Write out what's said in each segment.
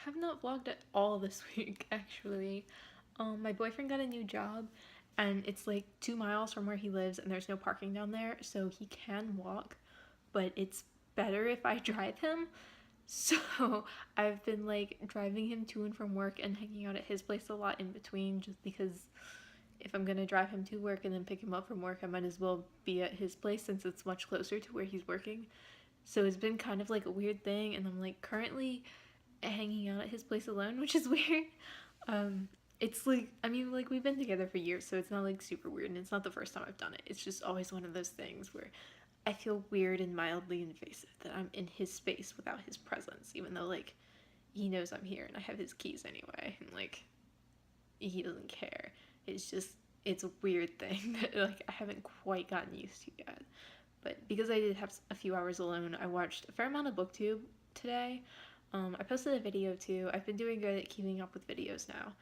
have not vlogged at all this week, actually. My boyfriend got a new job, and it's like 2 miles from where he lives, and there's no parking down there, so he can walk, but it's better if I drive him. So I've been like driving him to and from work and hanging out at his place a lot in between, just because if I'm gonna drive him to work and then pick him up from work, I might as well be at his place since it's much closer to where he's working. So it's been kind of like a weird thing, and I'm like currently hanging out at his place alone, which is weird. Um, it's like, I mean, like we've been together for years, so it's not like super weird, and it's not the first time I've done it. It's just always one of those things where I feel weird and mildly invasive that I'm in his space without his presence, even though like he knows I'm here and I have his keys anyway, and like he doesn't care. It's just it's a weird thing that like I haven't quite gotten used to yet. But because I did have a few hours alone, I watched a fair amount of booktube today. I posted a video too. I've been doing good at keeping up with videos now.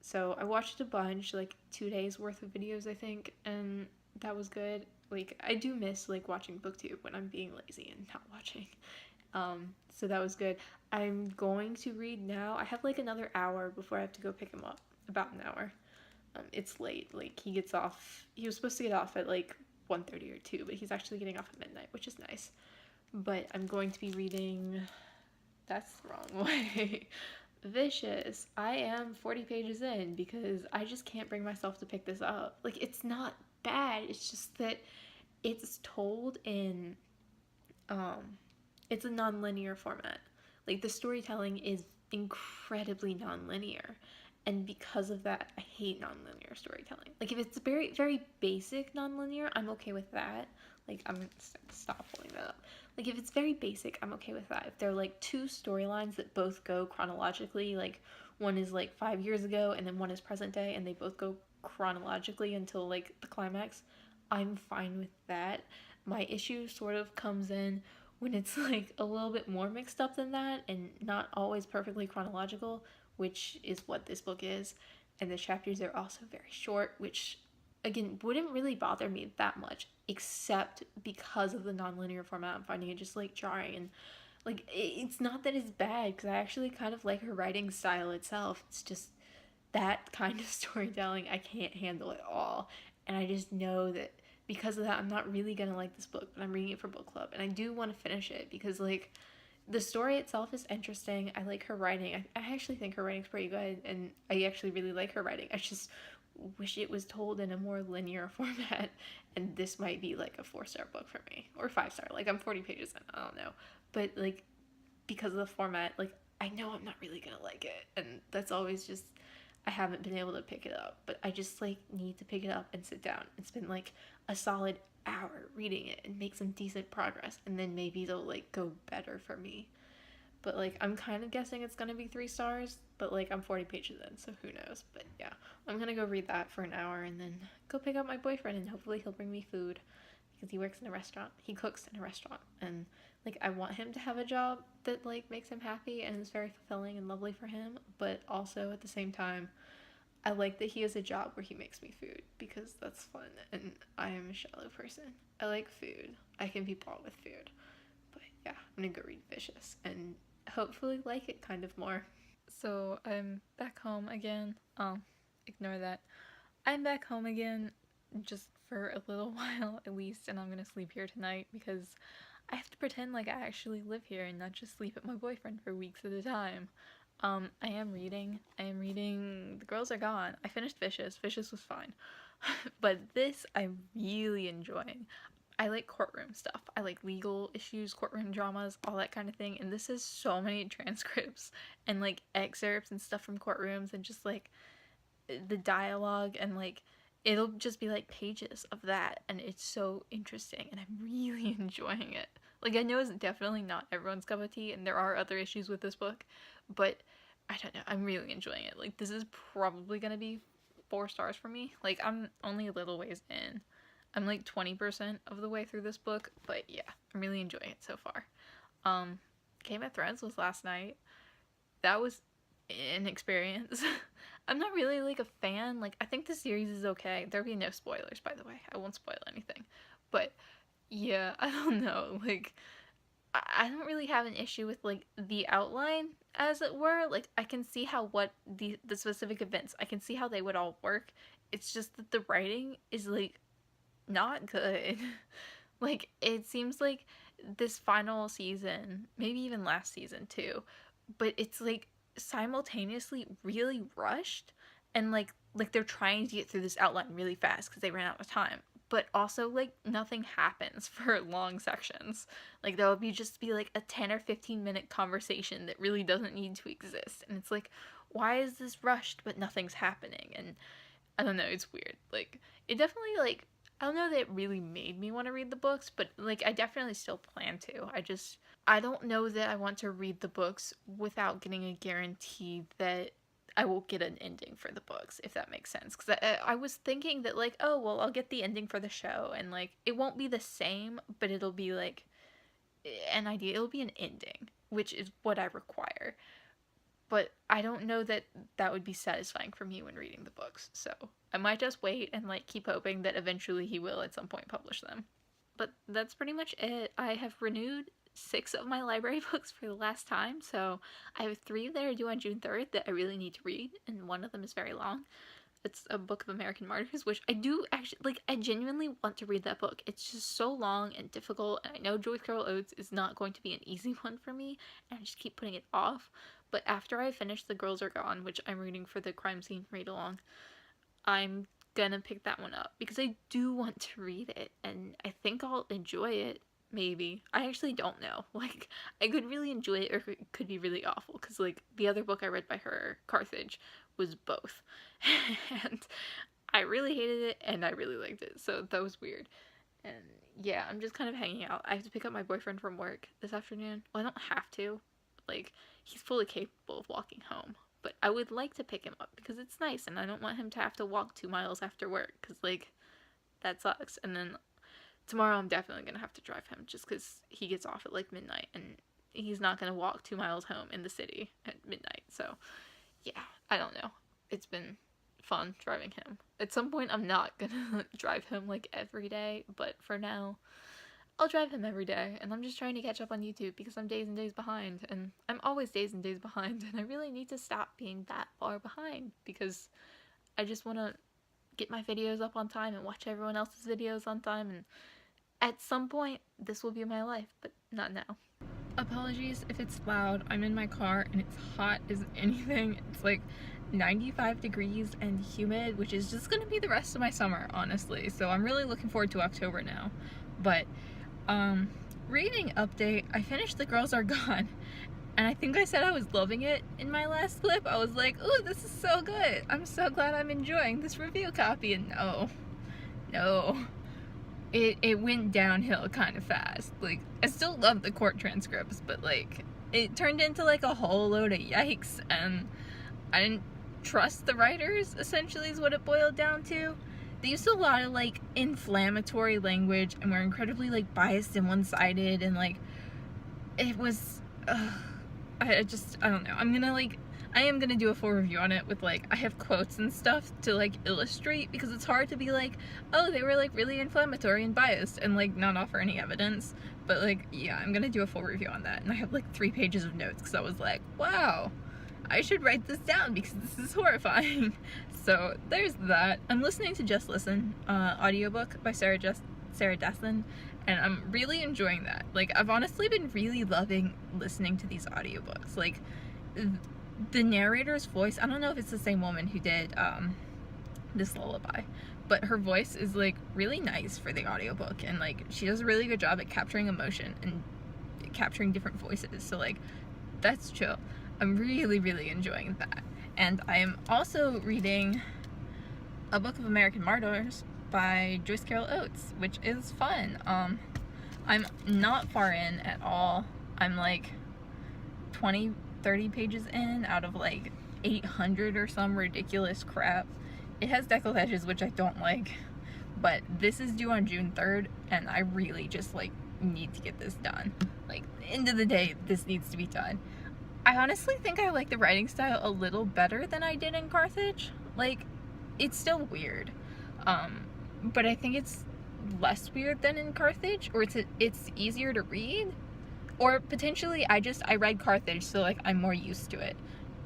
So I watched a bunch, like 2 days worth of videos, I think, and that was good. Like I do miss like watching booktube when I'm being lazy and not watching. So that was good. I'm going to read now. I have like another hour before I have to go pick him up. About an hour. It's late. Like he gets off. He was supposed to get off at like 1:30 or 2, but he's actually getting off at midnight, which is nice. But I'm going to be reading. That's the wrong way. Vicious. I am 40 pages in because I just can't bring myself to pick this up. Like it's not bad. It's just that it's told in it's a non-linear format. Like the storytelling is incredibly non-linear. And because of that, I hate non-linear storytelling. Like if it's very very basic non-linear, I'm okay with that. Like I'm gonna stop pulling that up. Like if it's very basic, I'm okay with that. If they're like two storylines that both go chronologically, like one is like 5 years ago and then one is present day and they both go chronologically until like the climax, I'm fine with that. My issue sort of comes in when it's like a little bit more mixed up than that and not always perfectly chronological, which is what this book is. And the chapters are also very short, which again wouldn't really bother me that much, except because of the non-linear format. I'm finding it just like jarring, and like it's not that it's bad because I actually kind of like her writing style itself. It's just that kind of storytelling I can't handle at all, and I just know that because of that I'm not really gonna like this book, but I'm reading it for book club and I do want to finish it because like the story itself is interesting. I like her writing. I actually think her writing's pretty good, and I actually really like her writing. I just wish it was told in a more linear format, and this might be like a 4-star book for me, or 5-star. Like I'm 40 pages in, I don't know, but like because of the format, like I know I'm not really gonna like it, and that's always just I haven't been able to pick it up, but I just like need to pick it up and sit down. It's been like a solid hour reading it and make some decent progress, and then maybe they'll like go better for me. But like I'm kind of guessing it's gonna be 3 stars, but like I'm 40 pages in, so who knows. But yeah, I'm gonna go read that for an hour and then go pick up my boyfriend, and hopefully he'll bring me food because he works in a restaurant. He cooks in a restaurant, and like I want him to have a job that like makes him happy and is very fulfilling and lovely for him, but also at the same time I like that he has a job where he makes me food because that's fun, and I am a shallow person. I like food. I can be bought with food. But yeah, I'm gonna go read Vicious and hopefully like it kind of more. So I'm back home again. Ignore that. I'm back home again just for a little while at least, and I'm gonna sleep here tonight because I have to pretend like I actually live here and not just sleep at my boyfriend for weeks at a time. I am reading. The Girls Are Gone. I finished Vicious. Vicious was fine. But this I'm really enjoying. I like courtroom stuff. I like legal issues, courtroom dramas, all that kind of thing. And this has so many transcripts and like excerpts and stuff from courtrooms and just like the dialogue, and like it'll just be like pages of that, and it's so interesting and I'm really enjoying it. Like I know it's definitely not everyone's cup of tea and there are other issues with this book, but I don't know, I'm really enjoying it. Like this is probably gonna be 4 stars for me. Like I'm only a little ways in. I'm like 20% of the way through this book, but yeah, I'm really enjoying it so far. Game of Thrones was last night. That was an experience. I'm not really like a fan. Like I think the series is okay. There'll be no spoilers, by the way. I won't spoil anything. But yeah, I don't know. Like I don't really have an issue with like the outline. as it were. Like, I can see how the specific events, I can see how they would all work. It's just that the writing is like not good. Like, it seems like this final season, maybe even last season too, but it's like simultaneously really rushed, and like they're trying to get through this outline really fast because they ran out of time. But also, like, nothing happens for long sections. Like, there will just be like a 10 or 15-minute conversation that really doesn't need to exist. And it's like, why is this rushed but nothing's happening? And I don't know, it's weird. Like, it definitely, like, I don't know that it really made me want to read the books, but like, I definitely still plan to. I don't know that I want to read the books without getting a guarantee that I will get an ending for the books, if that makes sense. Because I was thinking that, like, oh, well, I'll get the ending for the show, and like, it won't be the same, but it'll be like an idea. It'll be an ending, which is what I require. But I don't know that that would be satisfying for me when reading the books. So I might just wait and like keep hoping that eventually he will at some point publish them. But that's pretty much it. I have renewed 6 of my library books for the last time, so I have 3 that are due on June 3rd that I really need to read, and one of them is very long. It's a book of American Martyrs, which I do actually, like, I genuinely want to read that book. It's just so long and difficult, and I know Joyce Carol Oates is not going to be an easy one for me, and I just keep putting it off. But after I finish The Girls Are Gone, which I'm reading for the crime scene read-along, I'm gonna pick that one up, because I do want to read it, and I think I'll enjoy it. Maybe. I actually don't know. Like, I could really enjoy it, or it could be really awful, because, like, the other book I read by her, Carthage, was both. And I really hated it, and I really liked it, so that was weird. And yeah, I'm just kind of hanging out. I have to pick up my boyfriend from work this afternoon. Well, I don't have to. Like, he's fully capable of walking home. But I would like to pick him up, because it's nice, and I don't want him to have to walk 2 miles after work, because, like, that sucks. And then tomorrow I'm definitely going to have to drive him, just because he gets off at, like, midnight, and he's not going to walk 2 miles home in the city at midnight. So, yeah, I don't know. It's been fun driving him. At some point, I'm not going to drive him, like, every day, but for now, I'll drive him every day, and I'm just trying to catch up on YouTube, because I'm days and days behind, and I'm always days and days behind, and I really need to stop being that far behind, because I just want to get my videos up on time and watch everyone else's videos on time, and at some point, this will be my life, but not now. Apologies if it's loud. I'm in my car, and it's hot as anything. It's like 95 degrees and humid, which is just gonna be the rest of my summer, honestly. So I'm really looking forward to October now. But, reading update, I finished The Girls Are Gone, and I think I said I was loving it in my last clip. I was like, ooh, this is so good. I'm so glad I'm enjoying this review copy, and no. It went downhill kind of fast. Like, I still love the court transcripts, but, like, it turned into, like, a whole load of yikes, and I didn't trust the writers, essentially, is what it boiled down to. They used a lot of, like, inflammatory language, and were incredibly, like, biased and one-sided, and, like, it was, I don't know. I am gonna do a full review on it with, like, I have quotes and stuff to, like, illustrate, because it's hard to be like, oh, they were, like, really inflammatory and biased, and, like, not offer any evidence. But, like, yeah, I'm gonna do a full review on that, and I have, like, 3 pages of notes, because I was like, wow, I should write this down, because this is horrifying. So, there's that. I'm listening to Just Listen, audiobook by Sarah Desson, and I'm really enjoying that. Like, I've honestly been really loving listening to these audiobooks. Like, the narrator's voice, I don't know if it's the same woman who did this lullaby, but her voice is, like, really nice for the audiobook, and, like, she does a really good job at capturing emotion and capturing different voices, so, like, that's chill. I'm really, really enjoying that. And I am also reading A Book of American Martyrs by Joyce Carol Oates, which is fun. I'm not far in at all. I'm, like, 20-30 pages in out of, like, 800 or some ridiculous crap. It has décolletage, which I don't like, but this is due on June 3rd, and I really just, like, need to get this done. Like, end of the day, this needs to be done. I honestly think I like the writing style a little better than I did in Carthage. Like, it's still weird, but I think it's less weird than in Carthage, or it's easier to read. Or potentially I read Carthage, so like I'm more used to it.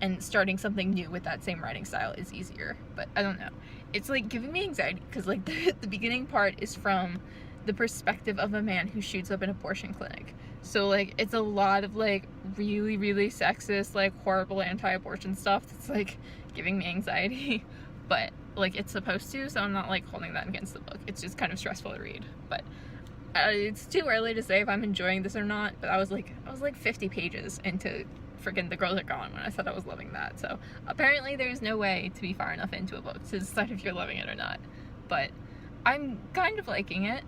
And starting something new with that same writing style is easier. But I don't know. It's like giving me anxiety because like the beginning part is from the perspective of a man who shoots up an abortion clinic. So like it's a lot of like really, really sexist, like horrible anti-abortion stuff that's like giving me anxiety. But like it's supposed to, so I'm not like holding that against the book. It's just kind of stressful to read. But it's too early to say if I'm enjoying this or not, but I was like 50 pages into freaking The Girls Are Gone when I said I was loving that. So apparently there's no way to be far enough into a book to decide if you're loving it or not. But I'm kind of liking it,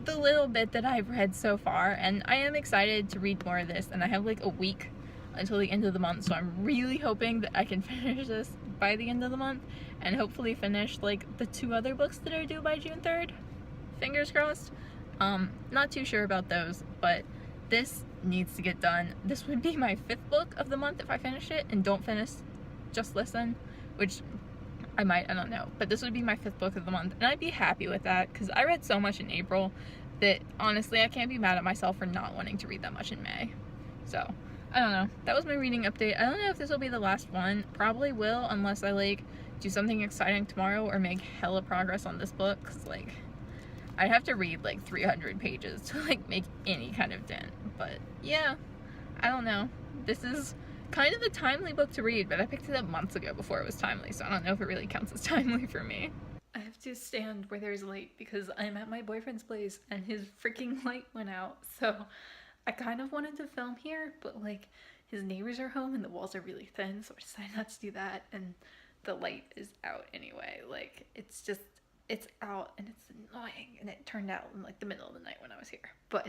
the little bit that I've read so far, and I am excited to read more of this, and I have like a week until the end of the month, so I'm really hoping that I can finish this by the end of the month, and hopefully finish like the 2 other books that are due by June 3rd. Fingers crossed. Not too sure about those, but this needs to get done. This would be my 5th book of the month if I finish it and don't finish Just Listen, which I might, I don't know, but this would be my 5th book of the month, and I'd be happy with that because I read so much in April that honestly I can't be mad at myself for not wanting to read that much in May. So I don't know, that was my reading update. I don't know if this will be the last one. Probably will, unless I like do something exciting tomorrow or make hella progress on this book, because like I'd have to read like 300 pages to like make any kind of dent. But yeah, I don't know. This is kind of a timely book to read, but I picked it up months ago before it was timely, so I don't know if it really counts as timely for me. I have to stand where there's light because I'm at my boyfriend's place and his freaking light went out. So I kind of wanted to film here, but like his neighbors are home and the walls are really thin, so I decided not to do that, and the light is out anyway. Like it's out and it's annoying, and it turned out in like the middle of the night when I was here. But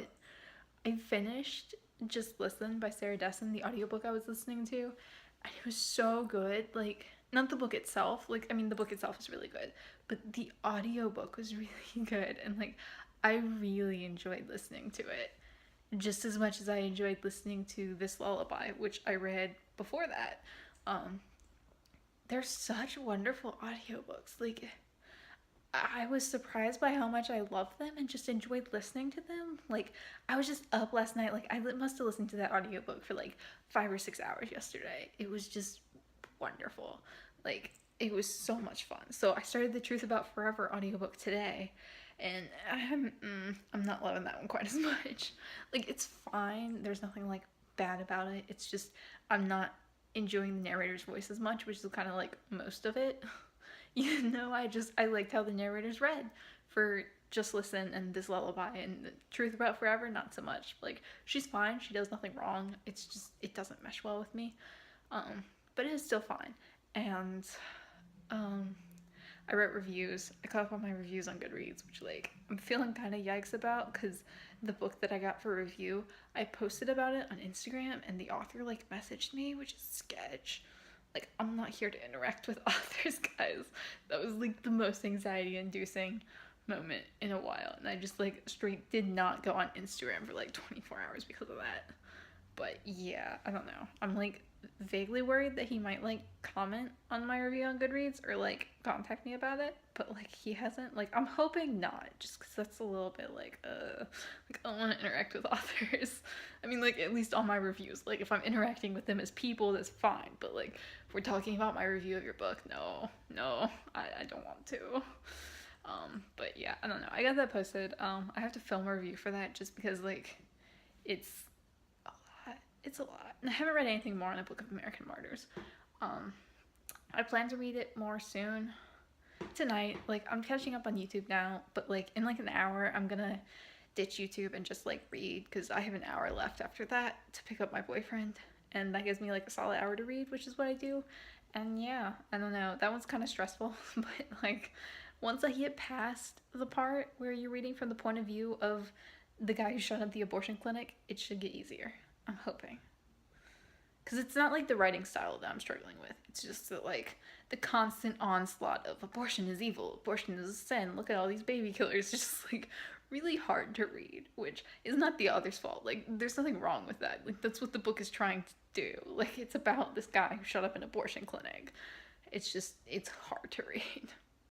I finished Just Listen by Sarah Dessen, the audiobook I was listening to, and it was so good. Like, not the book itself, like I mean the book itself is really good, but the audiobook was really good, and like I really enjoyed listening to it just as much as I enjoyed listening to This Lullaby, which I read before that. They're such wonderful audiobooks. Like, I was surprised by how much I loved them and just enjoyed listening to them. Like, I was just up last night. Like, I must have listened to that audiobook for like 5 or 6 hours yesterday. It was just wonderful. Like, it was so much fun. So I started the Truth About Forever audiobook today, and I'm not loving that one quite as much. Like, it's fine. There's nothing like bad about it. It's just I'm not enjoying the narrator's voice as much, which is kind of like most of it. You know, I liked how the narrators read for Just Listen and This Lullaby, and the Truth About Forever, not so much. Like, she's fine, she does nothing wrong, it's just, it doesn't mesh well with me. But it is still fine. And I wrote reviews. I caught up on my reviews on Goodreads, which like I'm feeling kind of yikes about, because the book that I got for review, I posted about it on Instagram and the author like messaged me, which is sketch. Like, I'm not here to interact with authors, guys. That was like the most anxiety inducing moment in a while, and I just like straight did not go on Instagram for like 24 hours because of that. But yeah, I don't know. I'm like vaguely worried that he might like comment on my review on Goodreads or like contact me about it, but like he hasn't. Like, I'm hoping not, just because that's a little bit like I don't want to interact with authors. I mean, like, at least on my reviews, like if I'm interacting with them as people, that's fine, but like if we're talking about my review of your book, no, I don't want to. But yeah, I don't know. I got that posted. I have to film a review for that just because like it's a lot. And I haven't read anything more on a book of American Martyrs. I plan to read it more soon. Tonight, like, I'm catching up on YouTube now, but like in like an hour I'm gonna ditch YouTube and just like read, because I have an hour left after that to pick up my boyfriend, and that gives me like a solid hour to read, which is what I do. And yeah, I don't know, that one's kind of stressful, but like once I get past the part where you're reading from the point of view of the guy who shut up the abortion clinic, it should get easier. I'm hoping. Because it's not like the writing style that I'm struggling with. It's just that, like, the constant onslaught of abortion is evil, abortion is a sin, look at all these baby killers. It's just, like, really hard to read, which is not the author's fault. Like, there's nothing wrong with that. Like, that's what the book is trying to do. Like, it's about this guy who shut up an abortion clinic. It's just, it's hard to read.